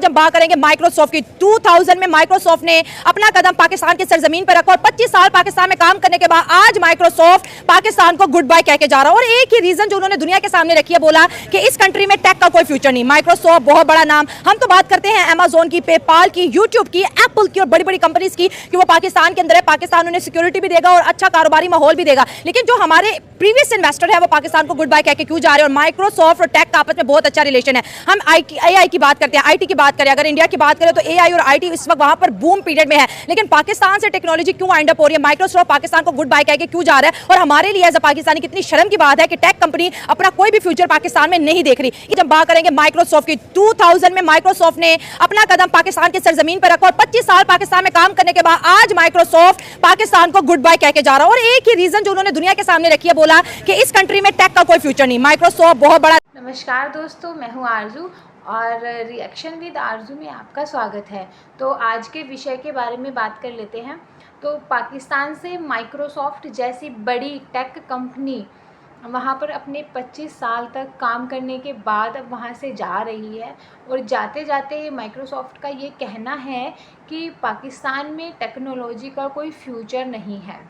जब बात करेंगे माइक्रोसॉफ्ट की 2000 में माइक्रोसॉफ्ट ने अपना कदम पाकिस्तान की सरजमीन पर रखा और 25 साल पाकिस्तान में काम करने के बाद आज माइक्रोसॉफ्ट पाकिस्तान को गुड बाय कह के जा रहा है। और एक ही रीजन जो उन्होंने दुनिया के सामने रखी है, बोला कि इस कंट्री में टेक का कोई फ्यूचर नहीं। माइक्रोसॉफ्ट बहुत बड़ा नाम, हम तो बात करते हैं अमेजोन की, पेपाल की, यूट्यूब की, एप्पल की और बड़ी बड़ी कंपनीज की कि वो पाकिस्तान के अंदर है, पाकिस्तान उन्हें सिक्योरिटी भी देगा और अच्छा कारोबारी माहौल भी देगा। लेकिन जो हमारे प्रीवियस इन्वेस्टर है वो पाकिस्तान को गुड बाय कह के क्यों जा रहे हैं? और माइक्रोसॉफ्ट और टेक का आपस में बहुत अच्छा रिलेशन है। हम AI की बात करते हैं, IT की बात करें, अगर इंडिया की बात करें तो AI और IT इस वक्त वहां पर बूम पीरियड में है। लेकिन पाकिस्तान से टेक्नोलॉजी क्यों वाइंड अप हो रही है? माइक्रोसॉफ्ट पाकिस्तान को गुड बाय कह के क्यों जा रहा है? और हमारे लिए एज अ पाकिस्तानी कितनी शर्म की बात है कि टेक कंपनी अपना कोई भी फ्यूचर पाकिस्तान में नहीं देख रही। जब बात करेंगे माइक्रोसॉफ्ट की 2000 में माइक्रोसॉफ्ट ने अपना कदम पाकिस्तान की सरजमीन पर रखा और 25 साल पाकिस्तान में काम करने के बाद आज माइक्रोसॉफ्ट पाकिस्तान को गुड बाय कह के जा रहा है। और एक ही रीजन जो उन्होंने दुनिया के सामने रखी है, बोला कि इस कंट्री में टेक का कोई फ्यूचर नहीं। माइक्रोसॉफ्ट बहुत बड़ा। नमस्कार दोस्तों, मैं हूं आरजू और रिएक्शन विद आरजू में आपका स्वागत है। तो आज के विषय के बारे में बात कर लेते हैं। तो पाकिस्तान से माइक्रोसॉफ्ट जैसी बड़ी टेक कंपनी वहाँ पर अपने 25 साल तक काम करने के बाद अब वहाँ से जा रही है। और जाते जाते माइक्रोसॉफ्ट का ये कहना है कि पाकिस्तान में टेक्नोलॉजी का कोई फ्यूचर नहीं है।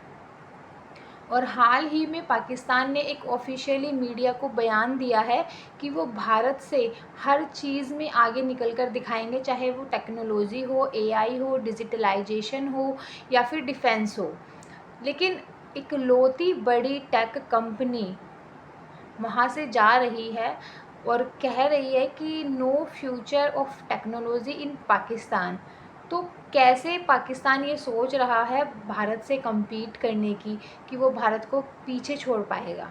और हाल ही में पाकिस्तान ने एक ऑफिशियली मीडिया को बयान दिया है कि वो भारत से हर चीज़ में आगे निकल कर दिखाएंगे, चाहे वो टेक्नोलॉजी हो, AI हो, डिजिटलाइजेशन हो या फिर डिफेंस हो। लेकिन इकलौती बड़ी टेक कंपनी वहाँ से जा रही है और कह रही है कि no future of technology in Pakistan. तो कैसे पाकिस्तान ये सोच रहा है भारत से compete करने की कि वो भारत को पीछे छोड़ पाएगा?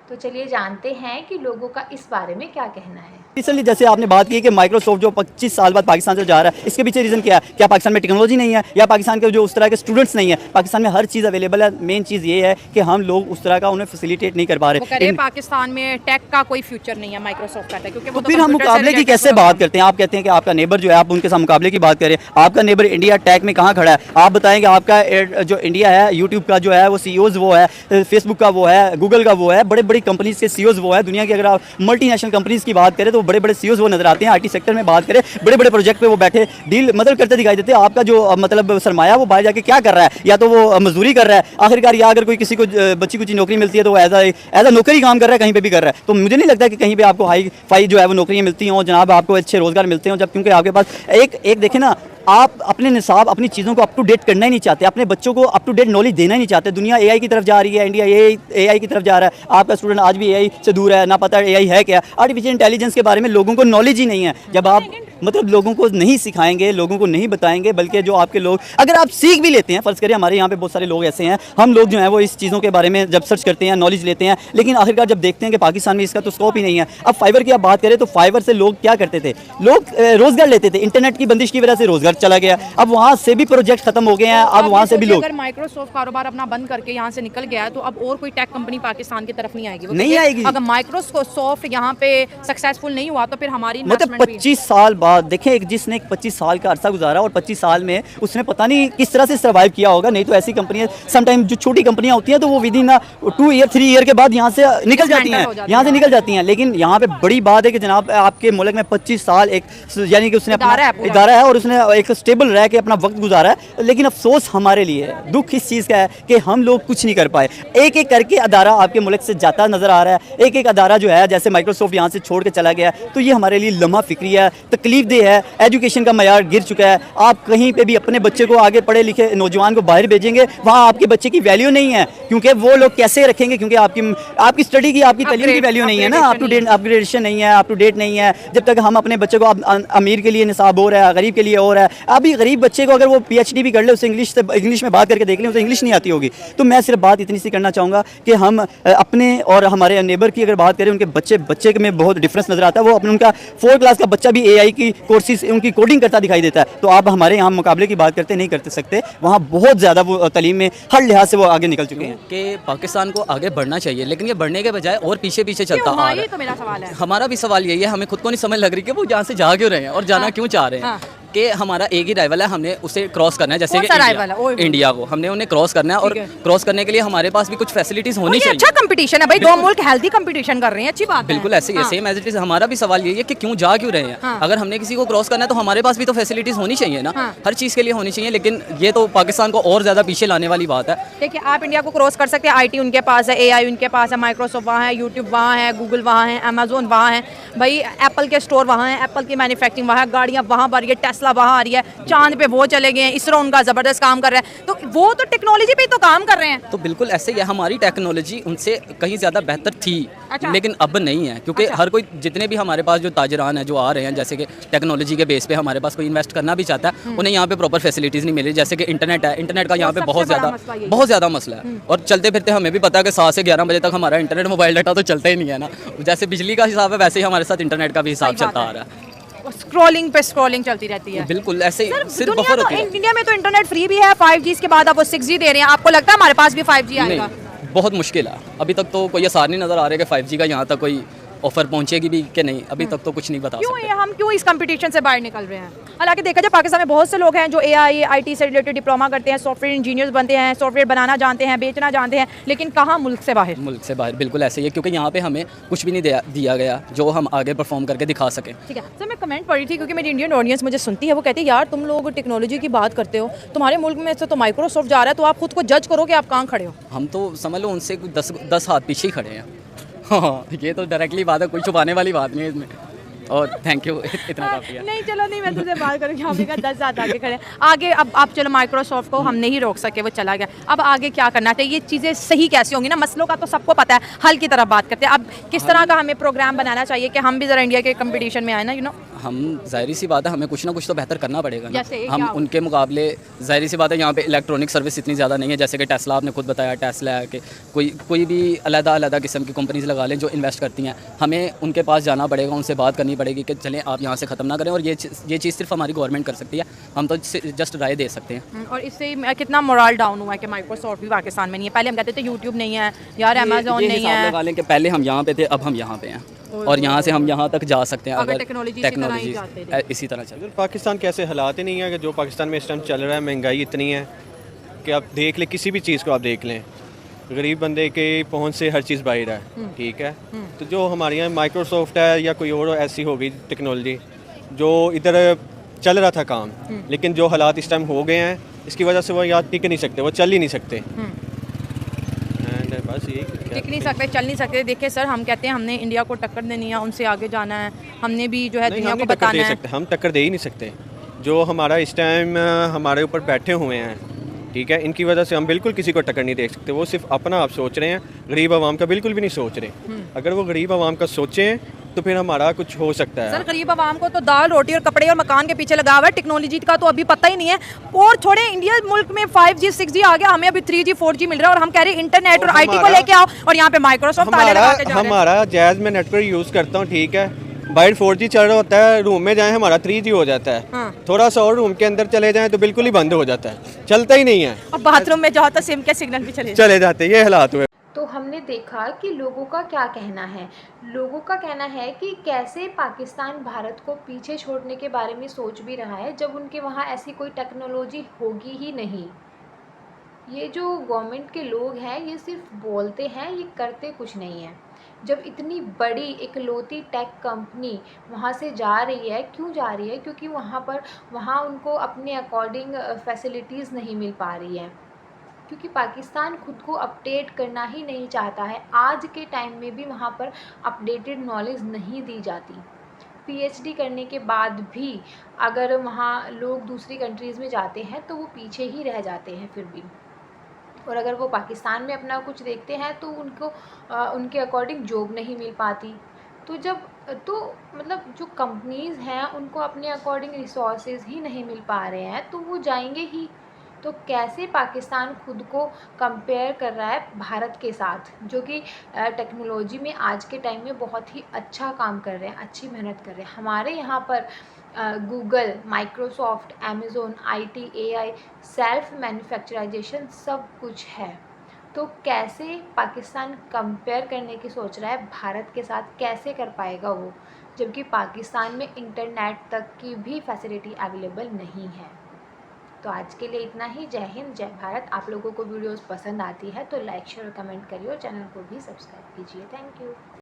तो चलिए जानते हैं कि लोगों का इस बारे में क्या कहना है। रिसेंटली जैसे आपने बात की कि माइक्रोसॉफ्ट जो 25 साल बाद पाकिस्तान से जा रहा है, इसके पीछे रीज़न क्या है? क्या पाकिस्तान में टेक्नोलॉजी नहीं है या पाकिस्तान के जो उस तरह के स्टूडेंट्स नहीं है? पाकिस्तान में हर चीज़ अवेलेबल है। मेन चीज़ ये है कि हम लोग उस तरह का उन्हें फैसिलिटेट नहीं कर पा रहे। पाकिस्तान में टेक का कोई फ्यूचर नहीं है, माइक्रोसॉफ्ट का, क्योंकि तो फिर हम मुकाबले की कैसे बात करते हैं? आप कहते हैं कि आपका नेबर जो है, आप उनके साथ मुकाबले की बात करें। आपका नेबर इंडिया टेक में कहाँ खड़ा है? आप बताएंगे आपका जो इंडिया है, यूट्यूब का जो है वो CEOs वो है, फेसबुक का वो है, गूगल का वो है, बड़े बड़ी कंपनीज के CEOs वो है। दुनिया की अगर आप मल्टीनेशनल कंपनीज की बात करें तो बड़े बड़े CEOs वो नजर आते हैं। IT सेक्टर में बात करें, बड़े बड़े प्रोजेक्ट पे वो बैठे डील मतलब करते दिखाई देते हैं। आपका जो मतलब सरमाया वो बाहर जाके क्या कर रहा है? या तो वो मजदूरी कर रहा है आखिरकार, या अगर कोई किसी को बच्ची कुछ नौकरी मिलती है तो वो एज अ नौकरी काम कर रहा है, कहीं पे भी कर रहा है। तो मुझे नहीं लगता कि कहीं पे आपको हाई फाई जो है वो नौकरियाँ मिलती हों जनाब, आपको अच्छे रोजगार मिलते हों, जब क्योंकि आपके पास एक देखें ना, आप अपने निसाब अपनी चीज़ों को अप टू डेट करना ही नहीं चाहते, अपने बच्चों को अप टू डेट नॉलेज देना ही नहीं चाहते। दुनिया AI की तरफ जा रही है, इंडिया AI की तरफ जा रहा है। आपका स्टूडेंट आज भी AI से दूर है, ना पता AI है क्या। आर्टिफिशियल इंटेलिजेंस के बारे में लोगों को नॉलेज ही नहीं है। जब आप मतलब लोगों को नहीं सिखाएंगे, लोगों को नहीं बताएंगे, बल्कि जो आपके लोग अगर आप सीख भी लेते हैं, फ़र्ज़ करिए हमारे यहाँ पे बहुत सारे लोग ऐसे हैं, हम लोग जो हैं वो इस चीज़ों के बारे में जब सर्च करते हैं, नॉलेज लेते हैं, लेकिन आखिरकार जब देखते हैं कि पाकिस्तान में इसका तो स्कोप ही नहीं है। अब फाइबर की आप बात करें तो फाइबर से लोग क्या करते थे? लोग रोज़गार लेते थे। इंटरनेट की बंदिश की वजह से रोज़गार चला गया। अब वहाँ से भी प्रोजेक्ट खत्म हो गए हैं। अब वहाँ से भी लोग, अगर माइक्रोसॉफ्ट कारोबार अपना बंद करके यहाँ से निकल गया है तो अब और कोई टेक कंपनी पाकिस्तान की तरफ नहीं आएगी, नहीं आएगी। अगर माइक्रोसॉफ्ट यहाँ पे सक्सेसफुल नहीं हुआ तो फिर हमारी मतलब 25 साल बाद देखें, एक जिसने 25 साल का अरसा गुजारा और 25 साल में उसने पता नहीं किस तरह से सर्वाइव किया होगा। नहीं तो ऐसी कंपनियां समटाइम जो छोटी कंपनियां होती हैं तो वो विद इन 2 ईयर 3 ईयर के बाद यहाँ से निकल जाती हैं, यहाँ से निकल जाती हैं। लेकिन यहाँ पे बड़ी बात है कि जनाब आपके मुल्क में 25 साल एक यानी कि उसने अपना इदारा है और उसने एक स्टेबल रह के अपना वक्त गुजारा है। लेकिन अफसोस हमारे लिए है, दुख इस चीज़ का है कि हम लोग कुछ नहीं कर पाए। एक एक करके अदारा आपके मुल्क से जाता नजर आ रहा है। एक एक अदारा जो है, जैसे माइक्रोसॉफ्ट यहाँ से छोड़ के चला गया, तो ये हमारे लिए लम्हा फिक्री है, तकलीफ दे है। एजुकेशन का मयार गिर चुका है। आप कहीं पे भी अपने बच्चे को आगे पढ़े लिखे नौजवान को बाहर भेजेंगे, वहाँ आपके बच्चे की वैल्यू नहीं है, क्योंकि वो लोग कैसे रखेंगे? क्योंकि आपकी स्टडी की, आपकी तालीम की वैल्यू नहीं है ना, अप टू डेट अपग्रेडेशन नहीं है, अप टू डेट नहीं है। जब तक हम अपने बच्चे को अमीर के लिए निसाब हो रहा है, गरीब के लिए हो रहा है। अभी गरीब बच्चे को अगर वो PhD भी कर ले, उसे इंग्लिश में बात करके देख लें, उसे इंग्लिश नहीं आती होगी। तो मैं सिर्फ बात इतनी सी करना चाहूँगा कि हम अपने और हमारे नेबर की अगर बात करें, उनके बच्चे में बहुत डिफरेंस नजर आता है। वो अपने उनका 4 क्लास का बच्चा भी AI की कोर्सेज उनकी कोडिंग करता दिखाई देता है। तो आप हमारे यहाँ मुकाबले की बात करते नहीं करते सकते, वहाँ बहुत ज़्यादा वो तालीम में हर लिहाज से वो आगे निकल चुके हैं कि पाकिस्तान को आगे बढ़ना चाहिए, लेकिन ये बढ़ने के बजाय और पीछे चलता आ रहा है। तो मेरा सवाल है, हमारा भी सवाल यही है, हमें खुद को नहीं समझ लग रही कि वो यहाँ से जा क्यों रहे हैं और जाना क्यों चाह रहे हैं। कि हमारा एक ही राइवल है, हमने उसे क्रॉस करना है, जैसे कौन कि सा rival है? ओए, इंडिया को हमने उन्हें क्रॉस करना है, और ठीक है। क्रॉस करने के लिए हमारे पास भी कुछ फैसिलिटीज़ होनी ये चाहिए। अच्छा कंपटीशन है भाई, दो मुल्क हेल्दी कंपटीशन कर रहे हैं, अच्छी बात है। बिल्कुल ऐसे ही है, हाँ। Same as it is. हमारा भी सवाल यही है कि क्यों जा क्यों रहे हैं। हाँ। अगर हमने किसी को क्रॉस करना है तो हमारे पास भी तो फैसिलिटीज़ होनी चाहिए ना, हाँ। हर चीज़ के लिए होनी चाहिए। लेकिन ये तो पाकिस्तान को और ज़्यादा पीछे लाने वाली बात है। देखिए, आप इंडिया को क्रॉस कर सकते हैं, आईटी उनके पास है, एआई उनके पास है, माइक्रोसॉफ्ट वहाँ है, यूट्यूब वहाँ है, गूगल वहाँ है, अमेजोन वहाँ है, भाई एप्पल के स्टोर वहाँ है, एप्पल की मैन्युफैक्चरिंग वहाँ है, गाड़ियाँ वहाँ आ रही है, टेस्ला वहाँ आ रही है, चांद पे वो चले गए हैं, इसरो उनका ज़बरदस्त काम कर रहा है, तो वो तो टेक्नोलॉजी पे ही तो काम कर रहे हैं। तो बिल्कुल ऐसे ही है, हमारी टेक्नोलॉजी उनसे कहीं ज़्यादा बेहतर थी, अच्छा। लेकिन अब नहीं है, क्योंकि अच्छा। हर कोई, जितने भी हमारे पास जो ताजरान हैं जो आ रहे हैं, जैसे कि टेक्नोलॉजी के बेस पे हमारे पास कोई इन्वेस्ट करना भी चाहता है, उन्हें यहाँ पे प्रॉपर फैसिलिटीज़ नहीं मिल रही। जैसे कि इंटरनेट है, इंटरनेट का यहाँ पे सबसे बहुत बड़ा ज़्यादा मसला यही है। बहुत ज़्यादा मसला है। और चलते फिरते हमें भी पता है कि 7 से 11 बजे तक हमारा इंटरनेट, मोबाइल डाटा तो चलता ही नहीं है ना। जैसे बिजली का हिसाब है, वैसे ही हमारे साथ इंटरनेट का भी हिसाब सही बात चलता है। आ रहा है। स्क्रॉलिंग पे स्क्रॉलिंग चलती रहती है। बिल्कुल ऐसे ही, सिर्फ दुनिया बफर तो होती है। इंडिया में तो इंटरनेट फ्री भी है, 5G इसके बाद अब वो 6G दे रहे हैं, आपको लगता है हमारे पास भी 5G आएगा? नहीं, बहुत मुश्किल है। अभी तक तो कोई आसार नहीं नज़र आ रहा है कि 5G का यहाँ तक कोई ऑफर पहुँचेगी भी कि नहीं, अभी तक तो कुछ नहीं बता क्यों सकते। ये हम क्यों इस कंपटीशन से बाहर निकल रहे हैं? हालांकि देखा जाए, पाकिस्तान में बहुत से लोग हैं जो एआई आईटी से रिलेटेड डिप्लोमा करते हैं, सॉफ्टवेयर इंजीनियर्स बनते हैं, सॉफ्टवेयर बनाना जानते हैं, बेचना जानते हैं, लेकिन कहाँ मुल्क से बाहर। मुल्क से बाहर बिल्कुल ऐसे ही है, क्योंकि यहाँ पे हमें कुछ भी नहीं दिया गया जो हम आगे परफॉर्म करके दिखा सकें। ठीक है सर, मैं कमेंट पढ़ी थी क्योंकि मेरी इंडियन ऑडियंस मुझे सुनती है, वो कहती है यार तुम लोग टेक्नोलॉजी की बात करते हो, तुम्हारे मुल्क में से तो माइक्रोसॉफ्ट जा रहा है, तो आप खुद को जज करो कि आप कहाँ खड़े हो। हम तो समझ लो उनसे 10 हाथ पीछे ही खड़े हैं। हाँ, ये तो डायरेक्टली बात है, कोई छुपाने वाली बात नहीं है इसमें। और थैंक यू, इतना काफ़ी है। नहीं चलो, नहीं मैं तुझसे बात करूँगी, आपने कहा 10 साल आगे खड़े आगे। अब चलो, माइक्रोसॉफ्ट को हम नहीं रोक सके, वो चला गया, अब आगे क्या करना चाहिए? ये चीज़ें सही कैसे होंगी ना, मसलों का तो सबको पता है, हल की तरफ बात करते हैं। अब किस तरह का हमें प्रोग्राम बनाना चाहिए कि हम भी ज़रा इंडिया के कंपटीशन में आए ना, हम जाहिर सी बात है, हमें कुछ ना कुछ तो बेहतर करना पड़ेगा ना। जैसे हम क्या? उनके मुकाबले, जाहिर सी बात है, यहाँ पे इलेक्ट्रॉनिक सर्विस इतनी ज़्यादा नहीं है। जैसे कि टेस्ला, आपने खुद बताया, टेस्ला है कि कोई भी अलग किस्म की कंपनीज लगा लें जो इन्वेस्ट करती हैं, हमें उनके पास जाना पड़ेगा, उनसे बात करनी पड़ेगी कि चलें आप यहाँ से ख़त्म ना करें। और ये चीज़ सिर्फ हमारी गवर्नमेंट कर सकती है, हम तो जस्ट राय दे सकते हैं। और इससे कितना मोरल डाउन हुआ है कि माइक्रोसॉफ्ट भी पाकिस्तान में नहीं है। पहले हम कहते थे यूट्यूब नहीं है यार, अमेजोन ये नहीं हिसाब है। लगा लें कि पहले हम यहाँ पे थे, अब हम यहाँ पे हैं, और यहाँ से हम यहाँ तक जा सकते हैं अगर अगर टेक्नोलॉजी इसी तरह ही टेक्नोलॉजी जाते इसी तरह चले। पाकिस्तान के ऐसे हालात ही नहीं है कि जो पाकिस्तान में इस टाइम चल रहा है, महंगाई इतनी है कि आप देख लें, किसी भी चीज़ को आप देख लें, गरीब बंदे के पहुंच से हर चीज़ बाहर है। ठीक है, तो जो हमारे यहाँ माइक्रोसॉफ्ट है या कोई और ऐसी हो गई टेक्नोलॉजी जो इधर चल रहा था काम, लेकिन जो हालात इस टाइम हो गए हैं, इसकी वजह से वो यहाँ टिक नहीं सकते, वो चल ही नहीं सकते। एंड बस यही टिक नहीं सकते, चल नहीं सकते। देखिए सर, हम कहते हैं हमने इंडिया को टक्कर देनी है, उनसे आगे जाना है, हमने भी जो है नहीं, दुनिया हम को नहीं टक्कर बताना दे है। सकते, हम टक्कर दे ही नहीं सकते। जो हमारा इस टाइम हमारे ऊपर बैठे हुए हैं, ठीक है, इनकी वजह से हम बिल्कुल किसी को टक्कर नहीं दे सकते। वो सिर्फ अपना आप सोच रहे हैं, गरीब आवाम का बिल्कुल भी नहीं सोच रहे। अगर वो गरीब आवाम का सोचें तो फिर हमारा कुछ हो सकता है। सर, गरीब आवाम को तो दाल रोटी और कपड़े और मकान के पीछे लगा हुआ है, टेक्नोलॉजी का तो अभी पता ही नहीं है। और थोड़े इंडिया मुल्क में 5G 6G आ गया, हमें अभी 3G 4G मिल रहा है, और हम कह रहे हैं इंटरनेट और आईटी को लेके आओ, और यहाँ पे माइक्रोसॉफ्ट ताले लगा के जा रहे हैं। हमारा जायज़ में नेटवर्क यूज़ करता हूँ, ठीक है, बाहर 4G चल रहा होता है, रूम में जाएं हमारा 3G हो जाता है। हाँ। थोड़ा सा और रूम के अंदर चले जाएं तो बिल्कुल ही बंद हो जाता है, चलता ही नहीं है, और बाथरूम में जाओ तो सिम के सिग्नल भी चले जाते हैं। ये हालात हुए। तो हमने देखा कि लोगों का क्या कहना है। लोगों का कहना है कि कैसे पाकिस्तान भारत को पीछे छोड़ने के बारे में सोच भी रहा है, जब उनके वहाँ ऐसी कोई टेक्नोलॉजी होगी ही नहीं। ये जो गवर्नमेंट के लोग हैं, ये सिर्फ बोलते हैं, ये करते कुछ नहीं है। जब इतनी बड़ी इकलौती टेक कंपनी वहाँ से जा रही है, क्यों जा रही है? क्योंकि वहाँ उनको अपने अकॉर्डिंग फैसिलिटीज़ नहीं मिल पा रही है, क्योंकि पाकिस्तान खुद को अपडेट करना ही नहीं चाहता है। आज के टाइम में भी वहाँ पर अपडेटेड नॉलेज नहीं दी जाती। पीएचडी करने के बाद भी अगर वहाँ लोग दूसरी कंट्रीज़ में जाते हैं तो वो पीछे ही रह जाते हैं फिर भी। और अगर वो पाकिस्तान में अपना कुछ देखते हैं तो उनको उनके अकॉर्डिंग जॉब नहीं मिल पाती। तो मतलब जो कंपनीज़ हैं उनको अपने अकॉर्डिंग रिसोर्सेज ही नहीं मिल पा रहे हैं, तो वो जाएंगे ही। तो कैसे पाकिस्तान खुद को कंपेयर कर रहा है भारत के साथ, जो कि टेक्नोलॉजी में आज के टाइम में बहुत ही अच्छा काम कर रहे हैं, अच्छी मेहनत कर रहे हैं। हमारे यहाँ पर Google, Microsoft, Amazon, IT, AI, self manufacturisation सब कुछ है। तो कैसे पाकिस्तान कंपेयर करने की सोच रहा है भारत के साथ, कैसे कर पाएगा वो, जबकि पाकिस्तान में इंटरनेट तक की भी फैसिलिटी अवेलेबल नहीं है। तो आज के लिए इतना ही। जय हिंद, जय भारत। आप लोगों को वीडियोस पसंद आती है तो लाइक शेयर और कमेंट करिए और चैनल को भी सब्सक्राइब कीजिए। Thank you.